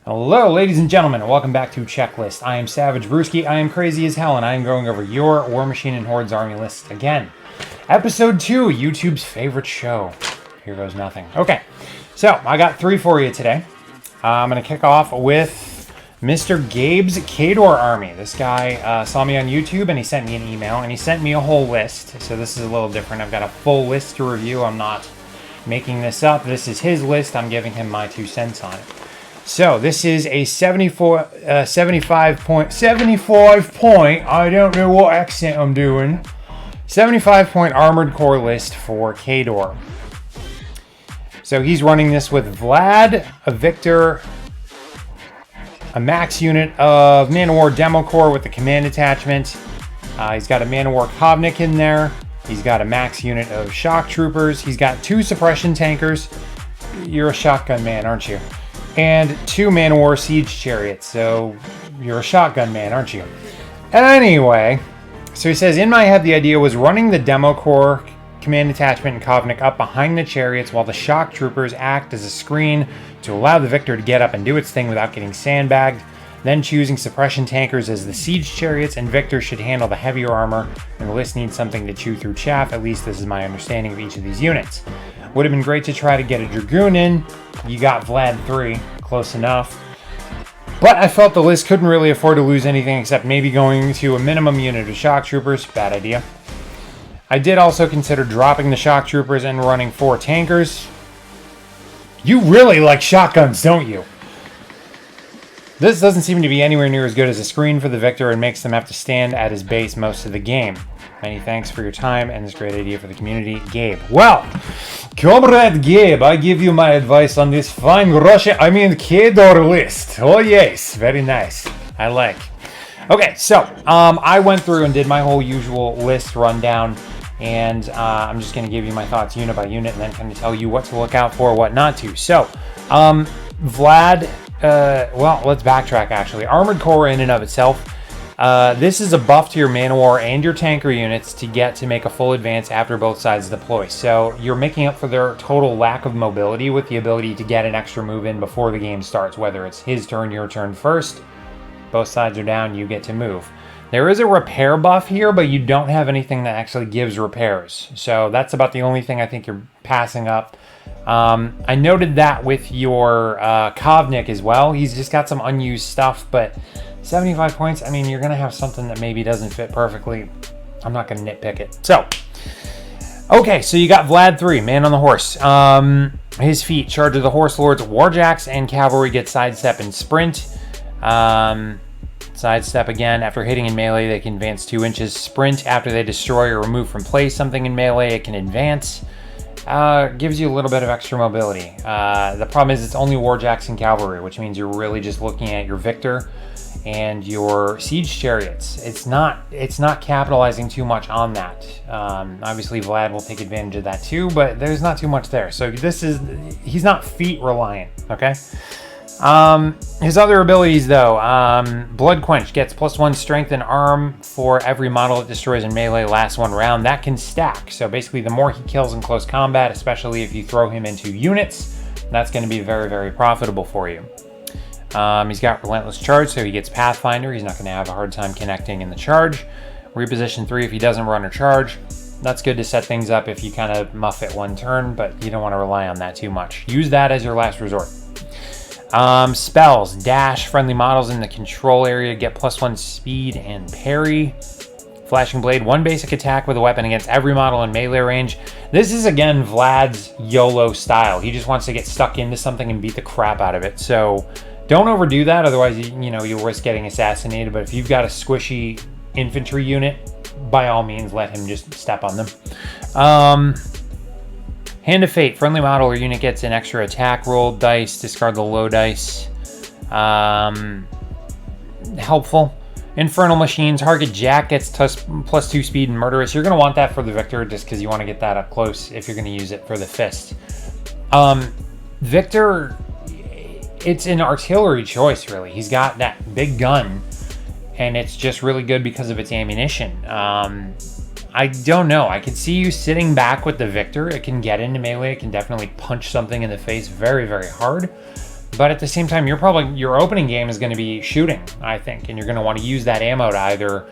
Hello, ladies and gentlemen, and welcome back to Checklist. I am Savage Brewski, I am crazy as hell, and I am going over your War Machine and Hordes Army list again. Episode 2, YouTube's favorite show. Here goes nothing. Okay, so I got 3 for you today. I'm going to kick off with Mr. Gabe's Kador Army. This guy saw me on YouTube, and he sent me an email, and he sent me a whole list. So this is a little different. I've got a full list to review. I'm not making this up. This is his list. I'm giving him my 2 cents on it. So this is a 75 point, I don't know what accent I'm doing, 75 point armored core list for Kador. So he's running this with Vlad, a Victor, a max unit of Man-O-War Demo Core with the command attachment. He's got a Man-O-War Kovnik in there. He's got a max unit of shock troopers. He's got 2 suppression tankers. You're a shotgun man, aren't you? And 2 Man-O-War Siege Chariots, so you're a shotgun man, aren't you? Anyway, so he says, in my head the idea was running the Demo Core, command attachment, and Kovnik up behind the Chariots while the shock troopers act as a screen to allow the Victor to get up and do its thing without getting sandbagged, then choosing suppression tankers as the Siege Chariots, and Victor should handle the heavier armor, and the list needs something to chew through chaff. At least this is my understanding of each of these units. Would have been great to try to get a Dragoon in. You got Vlad 3, close enough. But I felt the list couldn't really afford to lose anything except maybe going to a minimum unit of shock troopers. Bad idea. I did also consider dropping the shock troopers and running 4 tankers. You really like shotguns, don't you? This doesn't seem to be anywhere near as good as a screen for the Victor and makes them have to stand at his base most of the game. Many thanks for your time and this great idea for the community, Gabe. Well, Comrade Gabe, I give you my advice on this fine Kador list. Oh yes, very nice. I like. Okay, so I went through and did my whole usual list rundown, and I'm just going to give you my thoughts unit by unit and then kind of tell you what to look out for, what not to. So, Vlad, well, let's backtrack actually. Armored Core in and of itself. This is a buff to your Man-O-War and your tanker units to get to make a full advance after both sides deploy. So you're making up for their total lack of mobility with the ability to get an extra move in before the game starts, whether it's his turn, your turn first. Both sides are down, you get to move. There is a repair buff here, but you don't have anything that actually gives repairs. So that's about the only thing I think you're passing up. I noted that with your Kovnik as well. He's just got some unused stuff, but 75 points, I mean, you're going to have something that maybe doesn't fit perfectly. I'm not going to nitpick it. So, okay, so you got Vlad 3, man on the horse. His feat, charge of the Horse Lords, Warjacks, and Cavalry get sidestep and sprint. Sidestep again, after hitting in melee, they can advance 2 inches. Sprint, after they destroy or remove from play something in melee, it can advance. Gives you a little bit of extra mobility. The problem is it's only Warjacks and Cavalry, which means you're really just looking at your Victor and your Siege Chariots. It's not capitalizing too much on that. Obviously Vlad will take advantage of that too, but there's not too much there. So he's not feat reliant, okay? His other abilities though, Blood Quench gets +1 strength and arm for every model it destroys in melee lasts 1 round. That can stack, so basically the more he kills in close combat, especially if you throw him into units, that's going to be very, very profitable for you. He's got Relentless Charge, so he gets Pathfinder. He's not going to have a hard time connecting in the charge. Reposition 3 if he doesn't run a charge. That's good to set things up if you kind of muff it 1 turn, but you don't want to rely on that too much. Use that as your last resort. Spells, dash friendly models in the control area, get +1 speed and parry. Flashing Blade, 1 basic attack with a weapon against every model in melee range. This is again Vlad's YOLO style. He just wants to get stuck into something and beat the crap out of it. So don't overdo that, otherwise you'll risk getting assassinated. But if you've got a squishy infantry unit, by all means let him just step on them. Hand of Fate, friendly model or unit gets an extra attack roll dice, discard the low dice. Helpful. Infernal Machine, target Jack gets +2 speed and murderous. You're going to want that for the Victor just because you want to get that up close if you're going to use it for the fist. Victor, it's an artillery choice really. He's got that big gun and it's just really good because of its ammunition. I don't know. I could see you sitting back with the Victor. It can get into melee. It can definitely punch something in the face very, very hard. But at the same time, your opening game is going to be shooting, I think, and you're going to want to use that ammo to either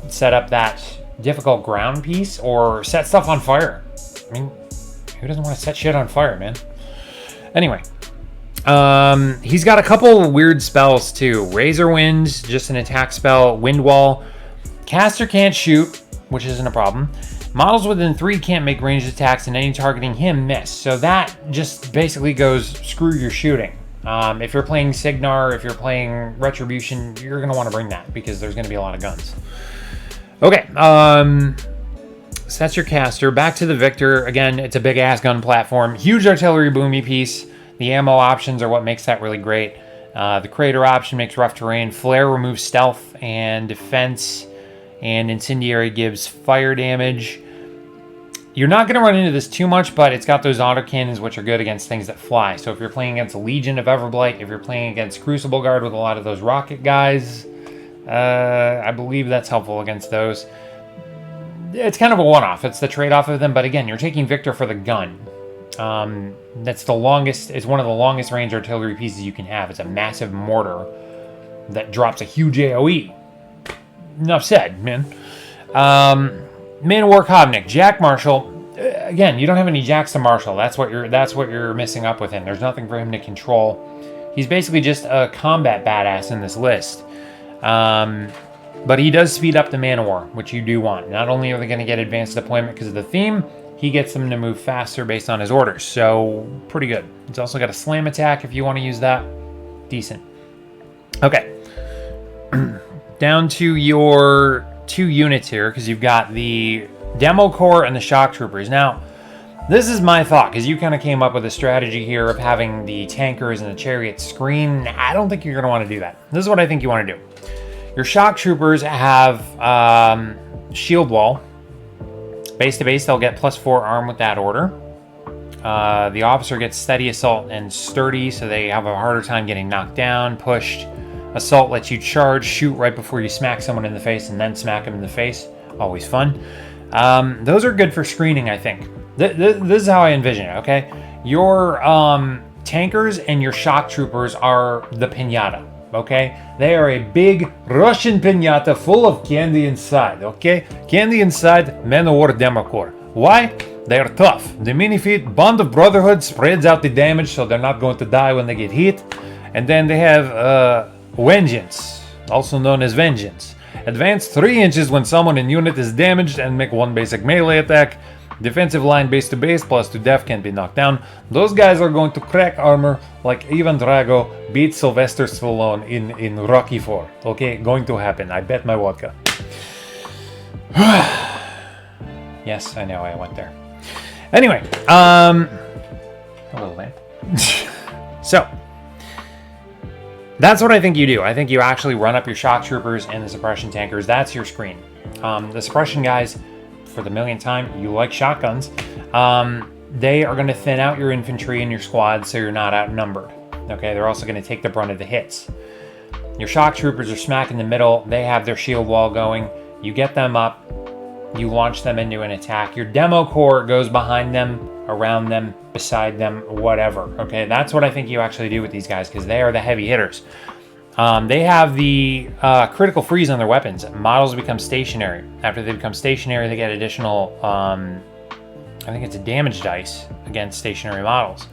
set up that difficult ground piece or set stuff on fire. I mean, who doesn't want to set shit on fire, man? Anyway, he's got a couple weird spells too. Razor Wind, just an attack spell. Wind Wall. Caster can't shoot, which isn't a problem. Models within 3 can't make ranged attacks, and any targeting him miss. So that just basically goes, screw your shooting. If you're playing Signar, if you're playing Retribution, you're going to want to bring that because there's going to be a lot of guns. Okay, so that's your caster. Back to the Victor. Again, it's a big-ass gun platform. Huge artillery boomy piece. The ammo options are what makes that really great. The Crater option makes rough terrain. Flare removes stealth and defense. And Incendiary gives fire damage. You're not going to run into this too much, but it's got those autocannons, which are good against things that fly. So if you're playing against Legion of Everblight, if you're playing against Crucible Guard with a lot of those rocket guys, I believe that's helpful against those. It's kind of a one-off. It's the trade-off of them, but again, you're taking Victor for the gun. That's the longest, it's one of the longest range artillery pieces you can have. It's a massive mortar that drops a huge AoE. Enough said, man. Man of War Kovnik, Jack Marshall. Again, you don't have any Jacks to Marshall. That's what you're missing up with him. There's nothing for him to control. He's basically just a combat badass in this list. But he does speed up the Man of War, which you do want. Not only are they going to get advanced deployment because of the theme, he gets them to move faster based on his orders. So, pretty good. He's also got a slam attack if you want to use that. Decent. Okay. Down to your 2 units here, because you've got the Demo Corps and the Shock Troopers. Now, this is my thought, because you kind of came up with a strategy here of having the tankers and the chariots screen. I don't think you're going to want to do that. This is what I think you want to do. Your Shock Troopers have Shield Wall. Base to base, they'll get +4 arm with that order. The officer gets Steady Assault and Sturdy, so they have a harder time getting knocked down, pushed. Assault lets you charge, shoot right before you smack someone in the face, and then smack them in the face. Always fun. Those are good for screening, I think. This is how I envision it, okay? Your tankers and your Shock Troopers are the piñata, okay? They are a big Russian piñata full of candy inside, okay? Candy inside, Men of War Demo Corps. Why? They are tough. The mini-feet, Bond of Brotherhood, spreads out the damage so they're not going to die when they get hit. And then they have Vengeance, also known as Vengeance. Advance 3 inches when someone in unit is damaged and make 1 basic melee attack. Defensive line base to base, +2 def, can't be knocked down. Those guys are going to crack armor like Ivan Drago beat Sylvester Stallone in Rocky 4. Okay, going to happen. I bet my vodka. Yes, I know I went there. Anyway, hello, man. So, that's what I think you do. I think you actually run up your Shock Troopers and the Suppression Tankers. That's your screen. The Suppression guys, for the millionth time, you like shotguns. They are going to thin out your infantry and your squad so you're not outnumbered. Okay, they're also going to take the brunt of the hits. Your Shock Troopers are smack in the middle. They have their shield wall going. You get them up. You launch them into an attack. Your Demo Corps goes behind them, around them, beside them, whatever. Okay, that's what I think you actually do with these guys because they are the heavy hitters. They have the critical freeze on their weapons. Models become stationary. After they become stationary, they get additional, I think it's a damage dice against stationary models.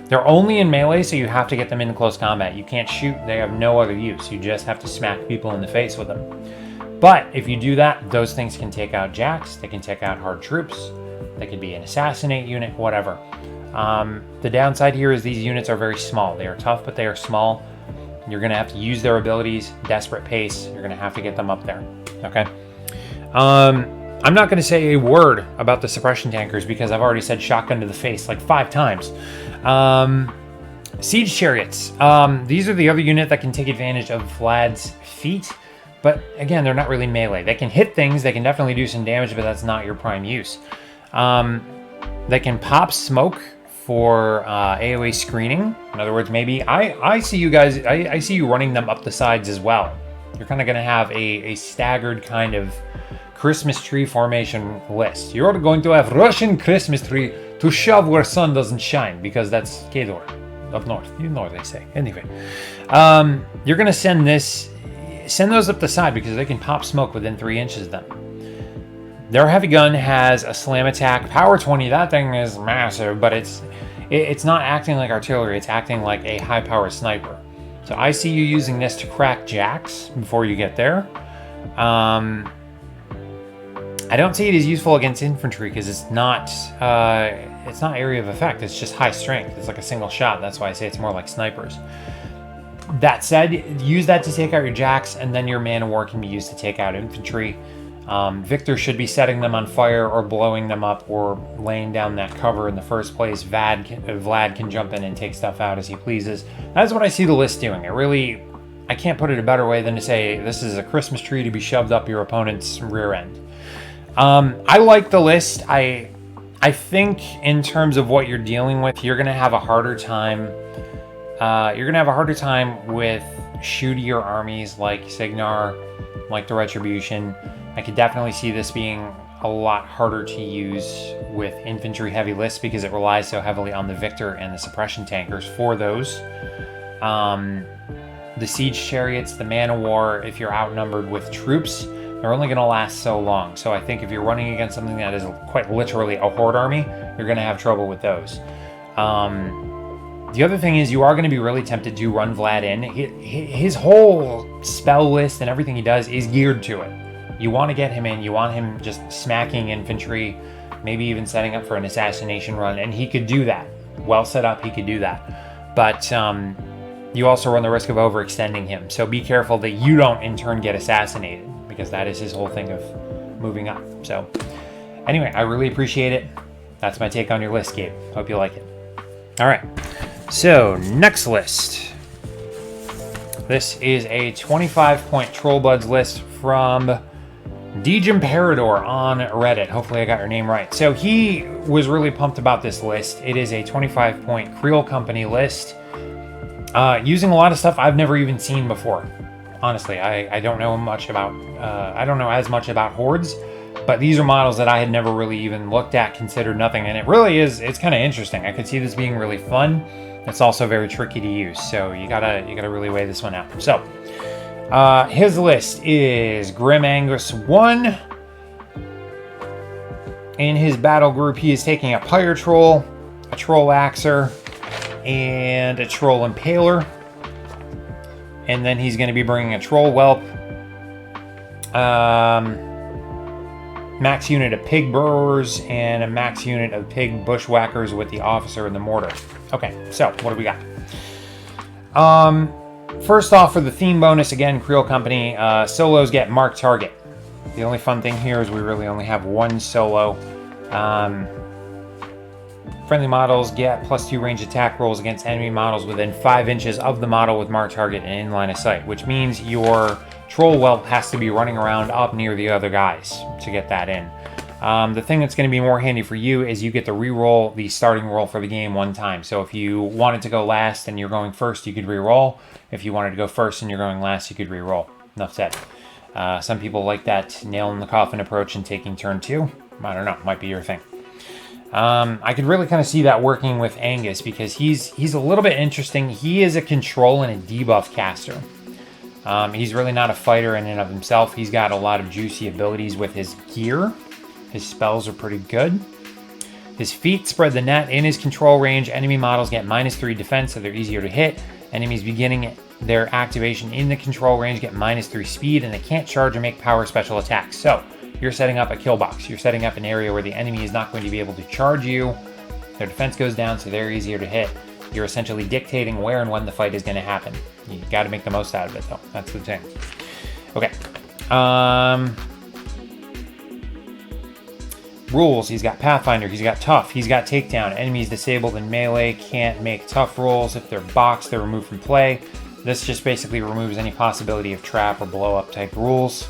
They're only in melee, so you have to get them into close combat. You can't shoot. They have no other use. You just have to smack people in the face with them. But if you do that, those things can take out jacks. They can take out hard troops. They could be an assassinate unit, whatever. The downside here is these units are very small. They are tough, but they are small. You're going to have to use their abilities, desperate pace. You're going to have to get them up there, okay? I'm not going to say a word about the suppression tankers because I've already said shotgun to the face like 5 times. Siege Chariots. These are the other unit that can take advantage of Vlad's feat. But again, they're not really melee. They can hit things, they can definitely do some damage, but that's not your prime use. They can pop smoke for AoE screening. In other words, maybe I see you guys, I see you running them up the sides as well. You're kind of going to have a staggered kind of Christmas tree formation list. You're going to have Russian Christmas tree to shove where sun doesn't shine because that's Kador. up north. You know what they say. Anyway, you're going to send those up the side because they can pop smoke within 3 inches of them. Their heavy gun has a slam attack, power 20. That thing is massive, but it's not acting like artillery. It's acting like a high-powered sniper. So I see you using this to crack jacks before you get there. I don't see it as useful against infantry because it's not area of effect. It's just high strength. It's like a single shot. That's why I say it's more like snipers. That said, use that to take out your jacks, and then your man of war can be used to take out infantry. Victor should be setting them on fire or blowing them up or laying down that cover in the first place. Vlad can jump in and take stuff out as he pleases. That's what I see the list doing. I can't put it a better way than to say this is a Christmas tree to be shoved up your opponent's rear end. I like the list. I think in terms of what you're dealing with, you're gonna have a harder time. With shootier armies like Signar, like the Retribution. I could definitely see this being a lot harder to use with infantry heavy lists because it relies so heavily on the Victor and the suppression tankers for those. The siege chariots, the man of war, if you're outnumbered with troops, they're only going to last so long. So I think if you're running against something that is quite literally a horde army, you're going to have trouble with those. The other thing is you are going to be really tempted to run Vlad in. His whole spell list and everything he does is geared to it. You want to get him in. You want him just smacking infantry, maybe even setting up for an assassination run. And he could do that. Well set up, he could do that. But you also run the risk of overextending him. So be careful that you don't in turn get assassinated, because that is his whole thing of moving up. So anyway, I really appreciate it. That's my take on your list, Gabe. Hope you like it. All right. So next list. This is a 25-point Trollbloods list from Impaler on Reddit. Hopefully I got your name right. So he was really pumped about this list. It is a 25-point Creel Company list, using a lot of stuff I've never even seen before. Honestly, I don't know much about. I don't know as much about hordes, but these are models that I had never really even looked at, considered nothing, and it really is. It's kind of interesting. I could see this being really fun. It's also very tricky to use, so you gotta really weigh this one out. So his list is Grim Angus 1. In his battle group, he is taking a Pyre Troll, a Troll Axer, and a Troll Impaler. And then he's going to be bringing a Troll Whelp, max unit of Pig Burrowers, and a max unit of Pig Bushwhackers with the Officer and the Mortar. Okay, so what do we got? First off, for the theme bonus, again, Creel Company, solos get Mark Target. The only fun thing here is we really only have one solo. Friendly models get +2 range attack rolls against enemy models within 5 inches of the model with marked target and in line of sight, which means your Troll Whelp has to be running around up near the other guys to get that in. The thing that's going to be more handy for you is you get to re-roll the starting roll for the game one time. So if you wanted to go last and you're going first, you could re-roll. If you wanted to go first and you're going last, you could re-roll. Enough said. Some people like that nail in the coffin approach and taking turn 2. I don't know, might be your thing. I could really kind of see that working with Angus because he's a little bit interesting. He is a control and a debuff caster. He's really not a fighter in and of himself. He's got a lot of juicy abilities with his gear. His spells are pretty good. His feet spread the net. In his control range, enemy models get -3 defense, so they're easier to hit. Enemies beginning their activation in the control range get -3 speed, and they can't charge or make power special attacks. So you're setting up a kill box. You're setting up an area where the enemy is not going to be able to charge you. Their defense goes down, so they're easier to hit. You're essentially dictating where and when the fight is going to happen. You got to make the most out of it, though. That's the thing. Okay. Rules. He's got Pathfinder. He's got Tough. He's got Takedown. Enemies disabled in melee can't make Tough rolls. If they're boxed, they're removed from play. This just basically removes any possibility of trap or blow up type rules.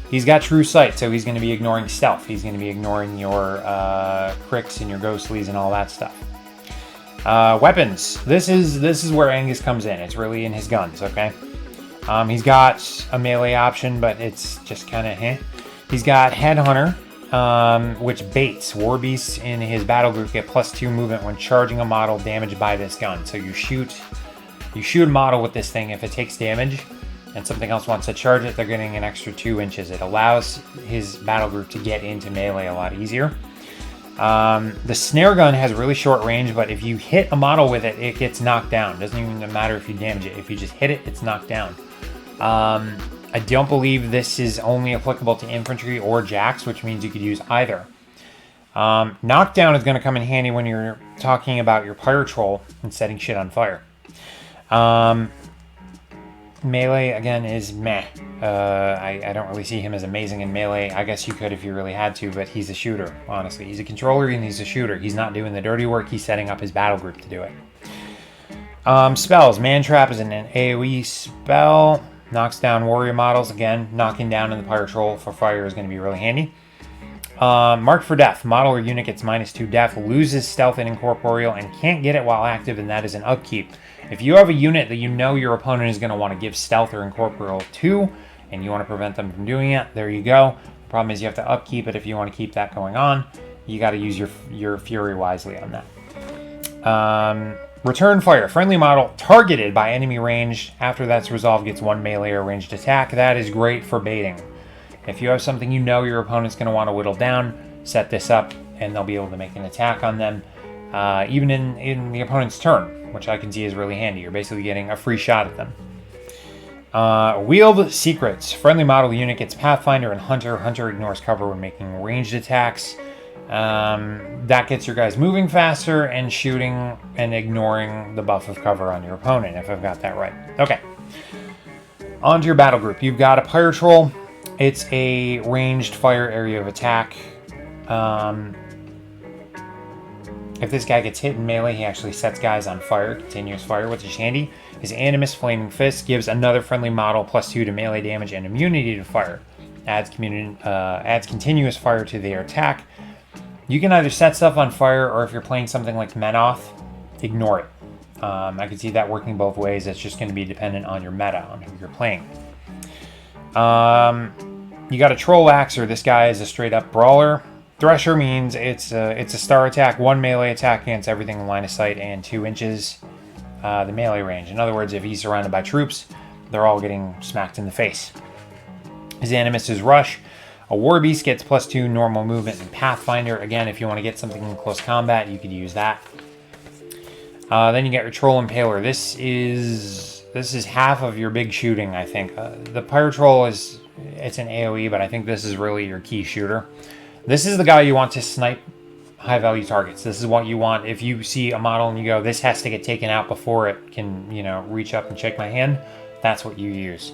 He's got True Sight, so he's going to be ignoring stealth. He's going to be ignoring your Cryx and your Ghostlies and all that stuff. Weapons. This is where Angus comes in. It's really in his guns, okay? He's got a melee option, but it's just kind of He's got Headhunter, which baits. War beasts in his battle group get +2 movement when charging a model damaged by this gun. So you shoot a model with this thing. If it takes damage and something else wants to charge it, they're getting an extra 2 inches. It allows his battle group to get into melee a lot easier. The snare gun has really short range, but if you hit a model with it, it gets knocked down. Doesn't even matter if you damage it. If you just hit it, it's knocked down. I don't believe this is only applicable to infantry or jacks, which means you could use either. Knockdown is going to come in handy when you're talking about your pirate troll and setting shit on fire. Melee, again, is meh. I don't really see him as amazing in melee. I guess you could if you really had to, but he's a shooter, honestly. He's a controller and he's a shooter. He's not doing the dirty work. He's setting up his battle group to do it. Spells. Man Trap is an AoE spell. Knocks down warrior models. Again, knocking down in the pirate troll for fire is going to be really handy. Marked for death. Model or unit gets -2 death, loses stealth and incorporeal, and can't get it while active, and that is an upkeep. If you have a unit that you know your opponent is going to want to give stealth or incorporeal to, and you want to prevent them from doing it, there you go. The problem is you have to upkeep it if you want to keep that going on. You got to use your fury wisely on that. Return fire. Friendly model targeted by enemy range after that's resolved gets 1 melee or ranged attack. That is great for baiting. If you have something you know your opponent's going to want to whittle down, set this up and they'll be able to make an attack on them. Even in the opponent's turn, which I can see is really handy. You're basically getting a free shot at them. Wield Secrets. Friendly model unit gets Pathfinder and Hunter. Hunter ignores cover when making ranged attacks. That gets your guys moving faster and shooting and ignoring the buff of cover on your opponent, if I've got that right. Okay. On to your battle group. You've got a Pirate Troll. It's a ranged fire area of attack. If this guy gets hit in melee, he actually sets guys on fire, continuous fire, which is handy. His Animus Flaming Fist gives another friendly model +2 to melee damage and immunity to fire. Adds continuous fire to their attack. You can either set stuff on fire, or if you're playing something like Menoth, ignore it. I can see that working both ways. It's just going to be dependent on your meta, on who you're playing. You got a Troll Axer. This guy is a straight-up brawler. Thresher means it's a star attack, 1 melee attack against everything in line of sight, and 2 inches the melee range. In other words, if he's surrounded by troops, they're all getting smacked in the face. His Animus is Rush. A War Beast gets +2 normal movement and Pathfinder. Again, if you want to get something in close combat, you could use that. Then you get your Troll Impaler. This is half of your big shooting, I think. The Pirate Troll it's an AoE, but I think this is really your key shooter. This is the guy you want to snipe high-value targets. This is what you want. If you see a model and you go, this has to get taken out before it can, reach up and shake my hand, that's what you use.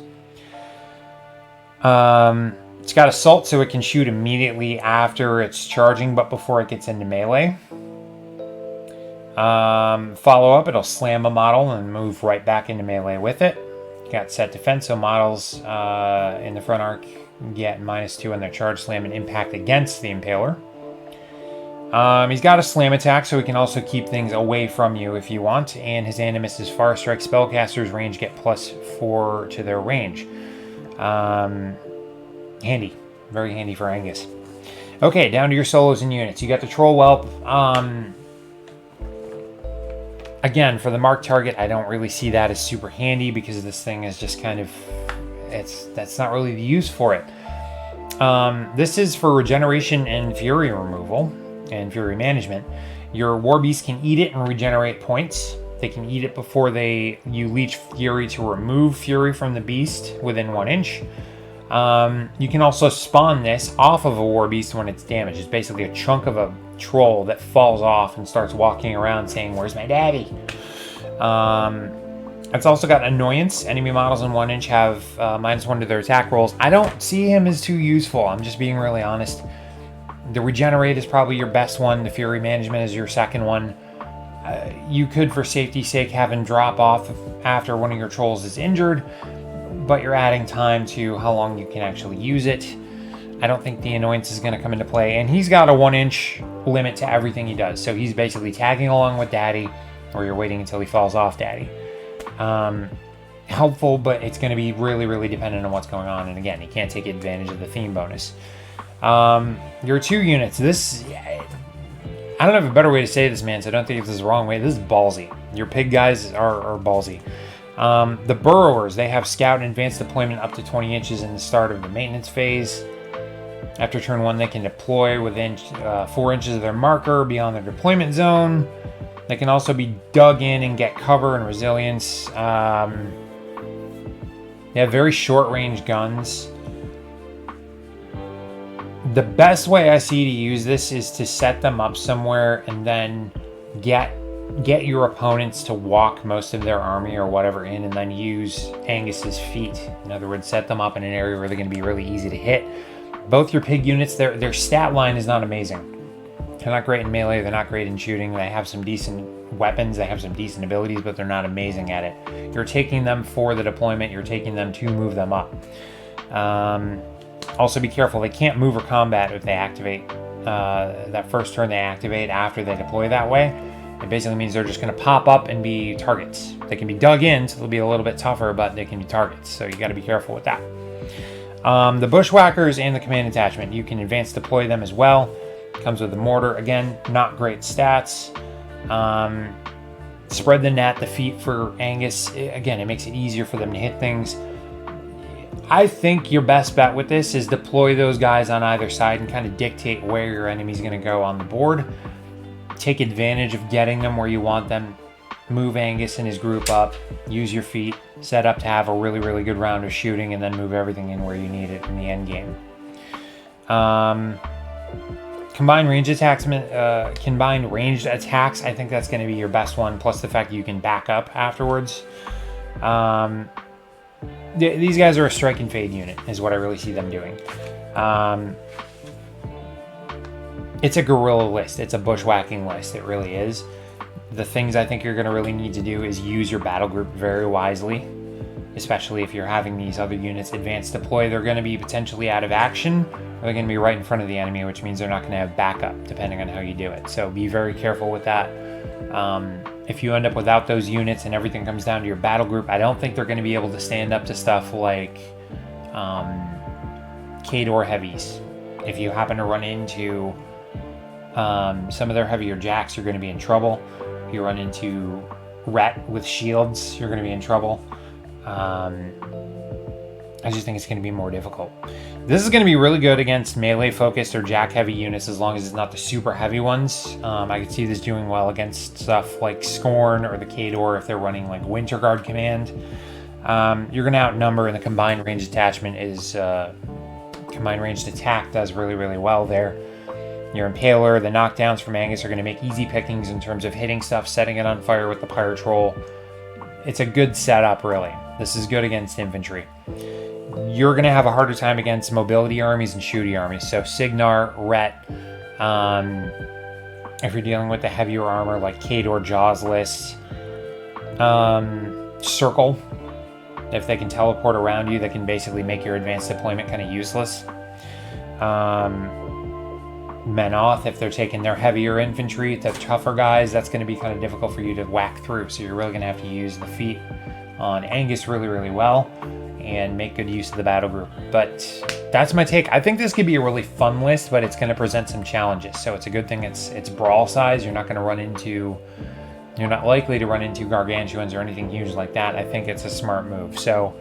It's got Assault, so it can shoot immediately after it's charging, but before it gets into melee. Follow up, it'll slam a model and move right back into melee with it. Got Set Defense, so models in the front arc get -2 on their charge, slam, and impact against the Impaler. He's got a slam attack, so he can also keep things away from you if you want. And his Animus is Far Strike. Spellcasters range get +4 to their range. Handy. Very handy for Angus. Okay, down to your solos and units. You got the Troll Whelp. Again, for the marked target, I don't really see that as super handy because this thing is just kind of... that's not really the use for it. This is for regeneration and fury removal and fury management. Your War Beast can eat it and regenerate points. They can eat it before you leech fury to remove fury from the beast within 1 inch. You can also spawn this off of a War Beast when it's damaged. It's basically a chunk of a troll that falls off and starts walking around saying, "Where's my daddy?" It's also got Annoyance. Enemy models in 1 inch have -1 to their attack rolls. I don't see him as too useful. I'm just being really honest. The Regenerate is probably your best one. The Fury Management is your second one. You could, for safety's sake, have him drop off after one of your trolls is injured, but you're adding time to how long you can actually use it. I don't think the Annoyance is going to come into play, and he's got a 1 inch limit to everything he does. So he's basically tagging along with Daddy, or you're waiting until he falls off Daddy. Helpful, but it's going to be really, really dependent on what's going on. And again, he can't take advantage of the theme bonus. Your 2 units. This, I don't have a better way to say this, man, so I don't think this is the wrong way. This is ballsy. Your pig guys are ballsy. The Burrowers, they have scout and advanced deployment up to 20 inches in the start of the maintenance phase. After turn 1, they can deploy within 4 inches of their marker beyond their deployment zone. They can also be dug in and get cover and resilience. They have very short-range guns. The best way I see to use this is to set them up somewhere and then get your opponents to walk most of their army or whatever in, and then use Angus's feet. In other words, set them up in an area where they're going to be really easy to hit. Both your pig units, their stat line is not amazing. They're not great in melee, they're not great in shooting. They have some decent weapons, they have some decent abilities, but they're not amazing at it. You're taking them for the deployment, you're taking them to move them up. Also be careful, they can't move or combat if they activate. That first turn they activate after they deploy that way. It basically means they're just going to pop up and be targets. They can be dug in, so they'll be a little bit tougher, but they can be targets, so you got to be careful with that. The Bushwhackers and the command attachment, you can advance deploy them as well. Comes with the mortar. Again, not great stats. Spread the net, the feet for Angus. Again, it makes it easier for them to hit things. I think your best bet with this is deploy those guys on either side and kind of dictate where your enemy's going to go on the board. Take advantage of getting them where you want them. Move Angus and his group up. Use your feet. Set up to have a really, really good round of shooting, and then move everything in where you need it in the end game. Combined ranged attacks, I think that's going to be your best one, plus the fact that you can back up afterwards. These guys are a strike and fade unit, is what I really see them doing. It's a guerrilla list. It's a bushwhacking list. It really is. The things I think you're going to really need to do is use your battle group very wisely, especially if you're having these other units advance deploy. They're going to be potentially out of action, or they're going to be right in front of the enemy, which means they're not going to have backup, depending on how you do it. So be very careful with that. If you end up without those units and everything comes down to your battle group, I don't think they're going to be able to stand up to stuff like Kador heavies. If you happen to run into some of their heavier jacks, you're going to be in trouble. If you run into Ret with shields, you're going to be in trouble. I just think it's going to be more difficult. This is going to be really good against melee focused or jack heavy units, as long as it's not the super heavy ones. I could see this doing well against stuff like Scorn or the Kador if they're running like Winter Guard command. You're going to outnumber, and the combined range attachment is combined ranged attack does really, really well there. Your Impaler, the knockdowns from Angus are going to make easy pickings in terms of hitting stuff, setting it on fire with the Pyre Troll. It's a good setup, really. This is good against infantry. You're going to have a harder time against mobility armies and shooty armies. So Signar, Ret, if you're dealing with the heavier armor like Kador, Jaws list, Circle. If they can teleport around you, they can basically make your advanced deployment kind of useless. Menoth, if they're taking their heavier infantry, the tougher guys, that's going to be kind of difficult for you to whack through. So you're really going to have to use the feet on Angus really, really well and make good use of the battle group. But that's my take. I think this could be a really fun list, but it's going to present some challenges. So it's a good thing it's brawl size. You're not likely to run into gargantuans or anything huge like that. I think it's a smart move. So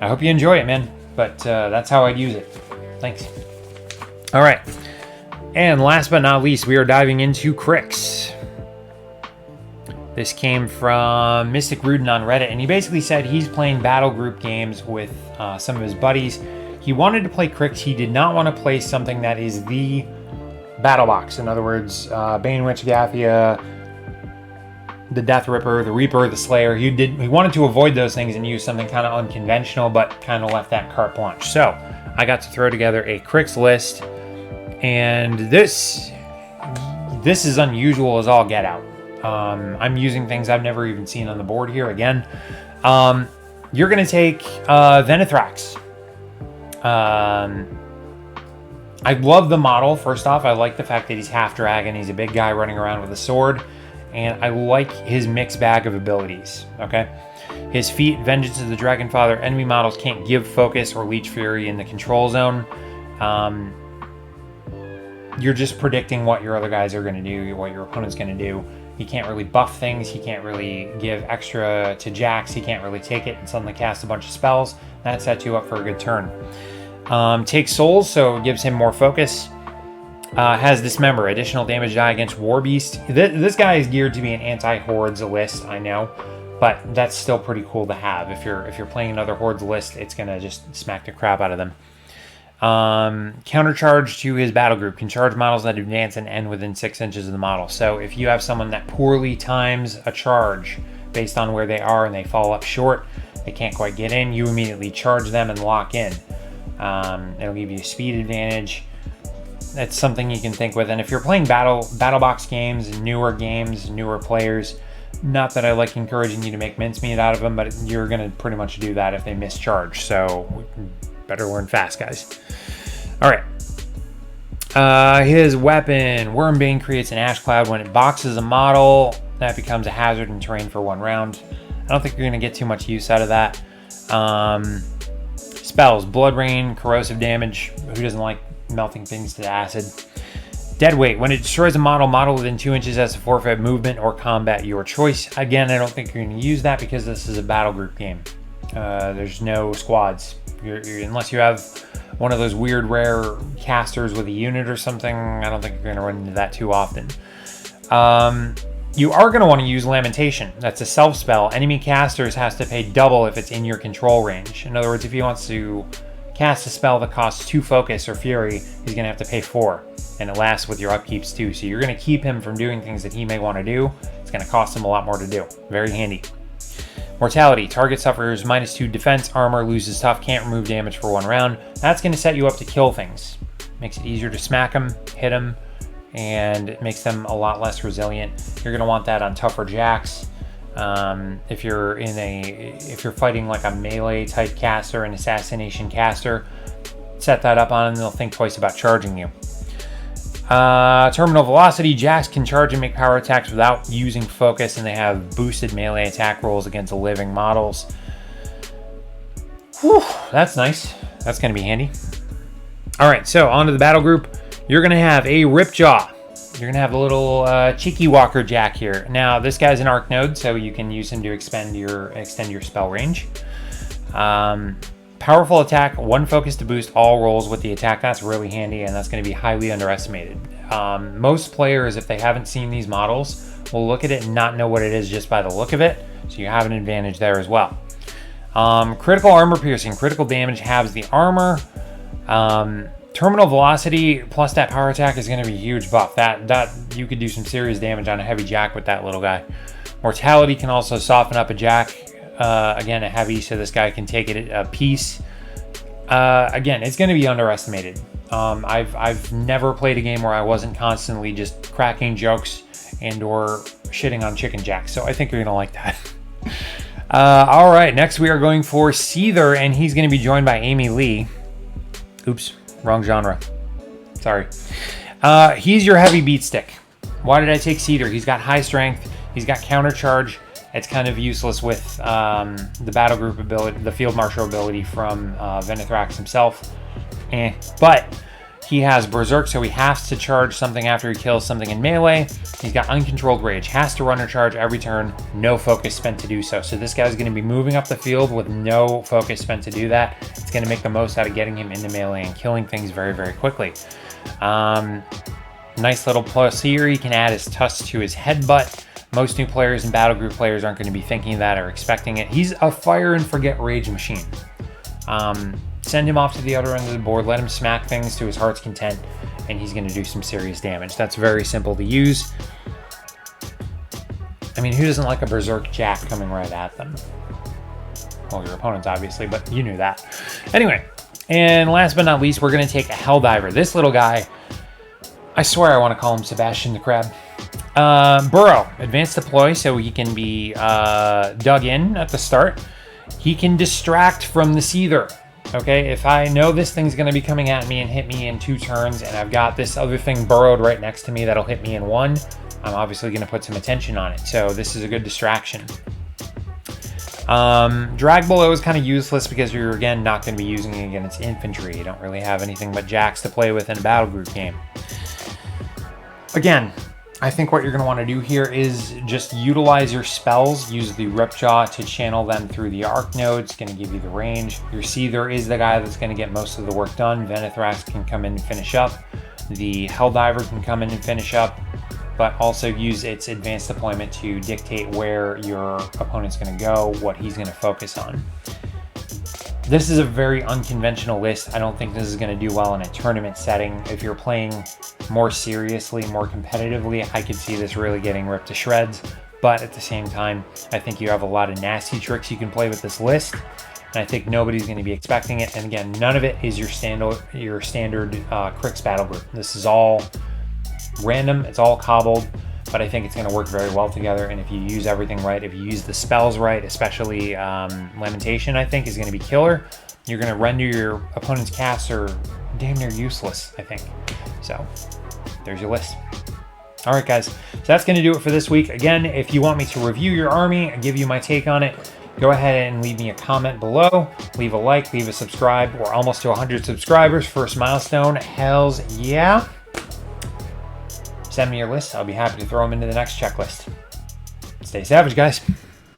I hope you enjoy it, man. But that's how I'd use it. Thanks. All right. And last but not least, we are diving into Cryx. This came from Mystic Rudin on Reddit, and he basically said he's playing battle group games with some of his buddies. He wanted to play Cryx. He did not want to play something that is the battle box. In other words, Banewitch, Gathia, the Death Ripper, the Reaper, the Slayer. He wanted to avoid those things and use something kind of unconventional, but kind of left that carte blanche. So I got to throw together a Cryx list. And this is unusual as all get out. I'm using things I've never even seen on the board here again. You're going to take Venethrax. I love the model, first off. I like the fact that he's half dragon. He's a big guy running around with a sword. And I like his mixed bag of abilities. Okay, his feat, Vengeance of the Dragonfather. Enemy models can't give focus or leech fury in the control zone. you're just predicting what your other guys are going to do, what your opponent's going to do. He can't really buff things. He can't really give extra to Jax. He can't really take it and suddenly cast a bunch of spells. That sets you up for a good turn. Takes souls, so it gives him more focus. Has Dismember, additional damage die against War Beast. This guy is geared to be an anti-Hordes list, I know, but that's still pretty cool to have. If you're playing another Hordes list, it's gonna just smack the crap out of them. Countercharge to his battle group. Can charge models that advance and end within 6 inches of the model. So if you have someone that poorly times a charge based on where they are and they fall up short, they can't quite get in, you immediately charge them and lock in. It'll give you a speed advantage. That's something you can think with. And if you're playing Battlebox games, newer players, not that I like encouraging you to make mincemeat out of them, but you're going to pretty much do that if they mischarge. So better learn fast, guys. All right. His weapon, Wormbane, creates an ash cloud. When it boxes a model, that becomes a hazard in terrain for 1 round. I don't think you're going to get too much use out of that. Spells, Blood Rain, corrosive damage. Who doesn't like melting things to acid? Deadweight, when it destroys a model within 2 inches has to forfeit movement or combat, your choice. Again, I don't think you're going to use that because this is a battle group game. There's no squads. Unless you have one of those weird rare casters with a unit or something, I don't think you're going to run into that too often. You are going to want to use Lamentation. That's a self spell. Enemy casters has to pay double if it's in your control range. In other words, if he wants to cast a spell that costs 2 focus or fury, he's going to have to pay 4. And it lasts with your upkeeps too. So you're going to keep him from doing things that he may want to do. It's going to cost him a lot more to do. Very handy. Mortality. Target suffers -2 defense, armor, loses tough, can't remove damage for 1 round. That's going to set you up to kill things. Makes it easier to smack them, hit them, and it makes them a lot less resilient. You're going to want that on tougher Jax. If you're fighting like a melee type caster, an assassination caster, set that up on and they'll think twice about charging you. Terminal velocity. Jax can charge and make power attacks without using focus, and they have boosted melee attack rolls against living models. Whew, that's nice. That's going to be handy. All right, so on to the battle group. You're going to have a Ripjaw. You're going to have a little Cheeky Walker Jack here. Now, this guy's an arc node, so you can use him to extend your spell range. Powerful attack, 1 focus to boost all rolls with the attack. That's really handy, and that's going to be highly underestimated. Most players, if they haven't seen these models, will look at it and not know what it is just by the look of it, so you have an advantage there as well. Critical armor piercing, critical damage halves the armor. Terminal velocity plus that power attack is going to be a huge buff. That you could do some serious damage on a heavy Jack with that little guy. Mortality can also soften up a Jack. Again, a heavy, so this guy can take it a piece. Again, it's going to be underestimated. I've never played a game where I wasn't constantly just cracking jokes and or shitting on Chicken Jack, so I think you're going to like that. All right, next we are going for Seether, and he's going to be joined by Amy Lee. Oops, wrong genre. Sorry. He's your heavy beat stick. Why did I take Seether? He's got high strength. He's got counter charge. It's kind of useless with the battle group ability, the field marshal ability from Venethrax himself. But he has Berserk, so he has to charge something after he kills something in melee. He's got Uncontrolled Rage, has to run or charge every turn, no focus spent to do so. So this guy's going to be moving up the field with no focus spent to do that. It's going to make the most out of getting him into melee and killing things very, very quickly. Nice little plus here. He can add his tusk to his headbutt. Most new players and battle group players aren't going to be thinking that or expecting it. He's a fire and forget rage machine. Send him off to the other end of the board, let him smack things to his heart's content, and he's going to do some serious damage. That's very simple to use. I mean, who doesn't like a Berserk Jack coming right at them? Well, your opponents, obviously, but you knew that. Anyway, and last but not least, we're going to take a Helldiver. This little guy, I swear I want to call him Sebastian the Crab. Burrow, advanced deploy, so he can be dug in at the start. He can distract from the Seether. Okay, if I know this thing's going to be coming at me and hit me in 2 turns, and I've got this other thing burrowed right next to me that'll hit me in 1, I'm obviously going to put some attention on it. So this is a good distraction. Drag Below is kind of useless because you're, again, not going to be using it against infantry. You don't really have anything but Jacks to play with in a battle group game. Again, I think what you're going to want to do here is just utilize your spells. Use the Ripjaw to channel them through the arc node. It's going to give you the range. Your Seether is the guy that's going to get most of the work done. Venethrax can come in and finish up. The Helldiver can come in and finish up, but also use its advanced deployment to dictate where your opponent's going to go, what he's going to focus on. This is a very unconventional list. I don't think this is going to do well in a tournament setting. If you're playing more seriously, more competitively, I could see this really getting ripped to shreds. But at the same time, I think you have a lot of nasty tricks you can play with this list. And I think nobody's going to be expecting it. And again, none of it is your standard Cryx Battlebox. This is all random. It's all cobbled. But I think it's going to work very well together, and if you use everything right, if you use the spells right, especially Lamentation, I think is going to be killer. You're going to render your opponent's caster damn near useless, I think. So there's your list. All right, guys. So that's going to do it for this week. Again, if you want me to review your army and give you my take on it, go ahead and leave me a comment below. Leave a like, leave a subscribe. We're almost to 100 subscribers. First milestone. Hells yeah. Send me your list. I'll be happy to throw them into the next checklist. Stay savage, guys.